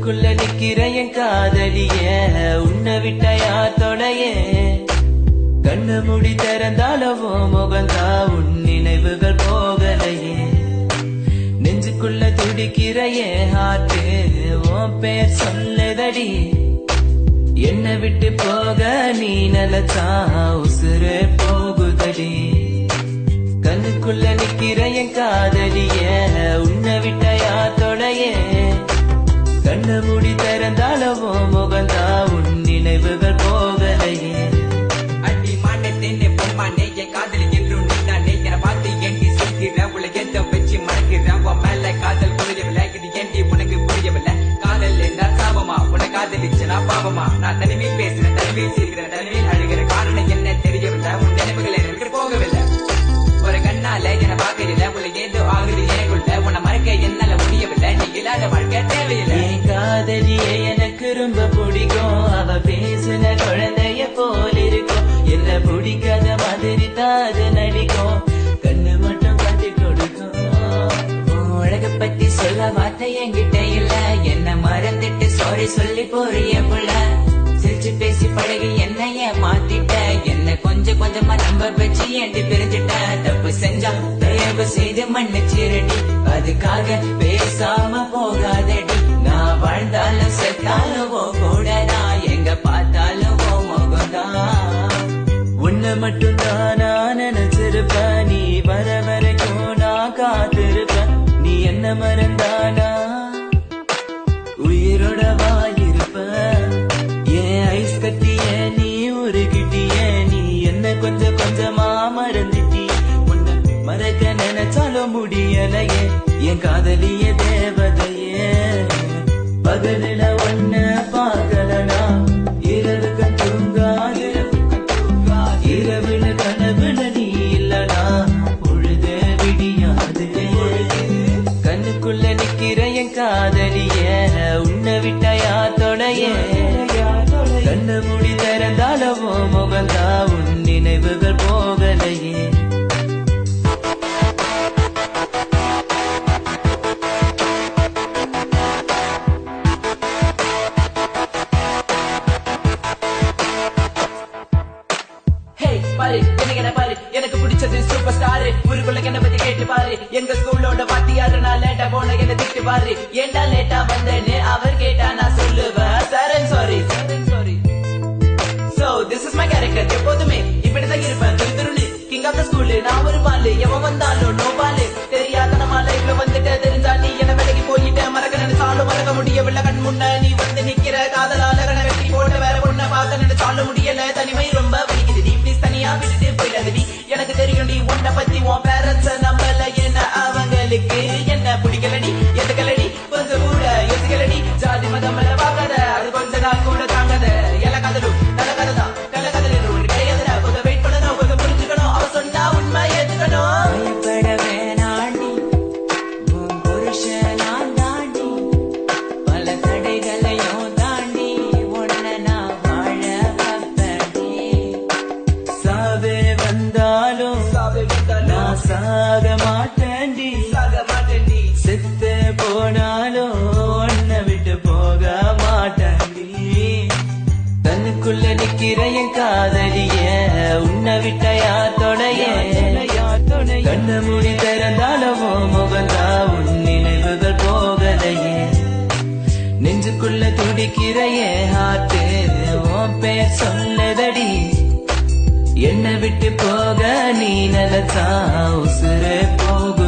கண்ணுக்குள்ள நிக்கிற என் காதலிய உன்னை விட்ட யார் தொடைய கண்ணு முடி திறந்தாலவோ முகந்தா உன் நினைவுகள் போகலையே நெஞ்சுக்குள்ள துடிக்கிற என் ஹார்ட்டு உன் பேர் சொல்லுதடி என்னை விட்டு போக நீ நிலச்சா உசுறு போகுதடி கண்ணுக்குள்ள நிக்கிற என் காதலிய உன்னை விட்ட யார் தொடைய கண்ண மூடி திறந்தாலவோ முகந்தா உன் நினைவுகள் போகலையே அடி மாட்டே தேனே பொம்மானே என் காதலி என்றும் நீதானே என பார்த்து ஏண்டி சொல்கிற உலகத்தை வச்சு மறக்கிற உன் மேல காதல் புரியவில்லை இது ஏண்டி உனக்கு புரியவில்லை காதல் என்றால் சாபமா உனக்கு காதலிச்சு நான் பாவமா நான் தனிமையில் பேசுறேன் தனிமையில் சிரிக்கிறேன் தனிமையில் அழுகிற காரணம் என்ன தெரியவில்லை உன் நினைவுகள் எனக்கு போகவில்லை ஒரு கண்ணால என பாக்கல உள்ள ஏதோ ஆகுது எனக்குள்ள உன்னை மறக்க என்னால முடியவில்லை நீ இல்லாத வாழ்க்கை தேவையில்லை என் காதலியே எனக்கு ரொம்ப பிடிக்கும் அவ பேசுன குழந்தைய போல இருக்கும் என்ன பிடிக்காத மாதிரி தாது நடிக்கும் கண்ணு மட்டும் காட்டி கொடுக்கும் உலக பத்தி சொல்ல வார்த்தை என்கிட்ட இல்ல என்ன மறந்துட்டு சாரி சொல்லி போறிய புள்ள சிரிச்சு பேசி பழகி என்னைய மாத்திட்ட என்ன கொஞ்சம் கொஞ்சமா நம்ப வச்சு ஏண்டி பிரிஞ்சிட்ட தப்பு செஞ்சா தயவு செய்து மன்னிச்சிரடி அதுக்காக பேசாம போகாதடி நான் வாழ்ந்தாலும் செத்தாலும் கூட நான் எங்க பார்த்தாலும் முகம்தான் உன்னை மட்டும் தானா நினைச்சிருப்ப நீ வர வரைக்கும் நான் காத்திருப்பேன் நீ என்ன மறந்தானா உயிரோட வாயிருப்ப ஏன் ஐஸ் கட்டிய நீ உருகிட்டிய நீ என்ன கொஞ்சம் கொஞ்சமா மறந்துட்டி உன்னை மறக்க நினைச்சாலும் முடியலையே என் காதலிய தேவதையே பகலில ஒன்ன பார்க்கலனா இரவுக்கு தூங்காது இரவுல கனவுல நீ இல்லனா பொழுது விடியாது கண்ணுக்குள்ள நிக்கிற என் காதலிய உன்னை விட்ட யார் தொடைய கண்ணு மூடி திறந்தாலவோ முகந்தா உன் நினைவுகள் போகலையே பாரு என்ன பாரு எனக்கு பிடிச்சது சூப்பர் ஸ்டார் ஊருக்குள்ள என்ன பத்தி கேட்டு பாரு எங்க ஸ்கூலோட வாத்தியாரு நான் லேட்டா போன என்ன திட்டு பாரு ஏண்டா லேட்டா வந்தேன்னு அவர் கேட்டா நான் சொல்லுவேன் sir sorry so this is my character எப்போதுமே இப்படிதான் இருப்பேன் திருத்துருன்னு கிங் ஆஃப் த ஸ்கூல் நான் ஒரு பாலு எவன் வந்தாலும் நோ பாலு தெரியாத நம்ம லைஃப்ல வந்துட்டு தெரிஞ்சா நீ என்ன விலகி போயிட்ட மறக்க நினைச்சாலும் மறக்க முடியவில்லை கண் முன்ன நீ வந்து நிக்கிற காதலால கண்ண வெட்டி போட்டு வேற பொண்ணை பார்க்க நினைச்சாலும் முடியல தனிமை ரொம்ப வலிக்குது நீ ப்ளீஸ் தனியா விட்டுட்டு போயிடாதடி எனக்கு தெரியும் நீ உன்னை பத்தி உன் பேரண்ட்ஸ் நம்பல என்ன அவங்களுக்கு என்ன பிடிக்கலடி எதுக்கலடி கொஞ்சம் கூட யோசிக்கலடி ஜாதி மதம் எல்லாம் பார்க்காத அது கொஞ்ச நாள் கூட தாங்காத எல்லா கதலும் நல்ல கதை தான் கள்ள கதல் ஒரு கிடையாதுடா கொஞ்சம் வெயிட் பண்ணணும் கொஞ்சம் புரிஞ்சுக்கணும் அவ சொன்னா உண்மை ஏத்துக்கணும் பயப்பட வேணாண்டி உன் புருஷன் நான் தாண்டி பல தடைகளையும் தாண்டி உன்னை நான் வாழ வைப்பேன்டி சாவே வந்தாலும் நான் சாக மாட்டேன்டி செத்து போனாலும் உன்னை விட்டு போக மாட்டேன்டி கண்ணுக்குள்ள நிக்கிற என் காதலிய உன்னை விட்ட யார் தொடைய கண்ண மூடி திறந்தாலவோ முகந்தா உன் நினைவுகள் போகலையே நெஞ்சுக்குள்ள துடிக்கிற என் ஹார்ட்டு உன் பேர் சொல்லுதடி என்னை விட்டு போக நீ நிலச்சா உசுறு போகு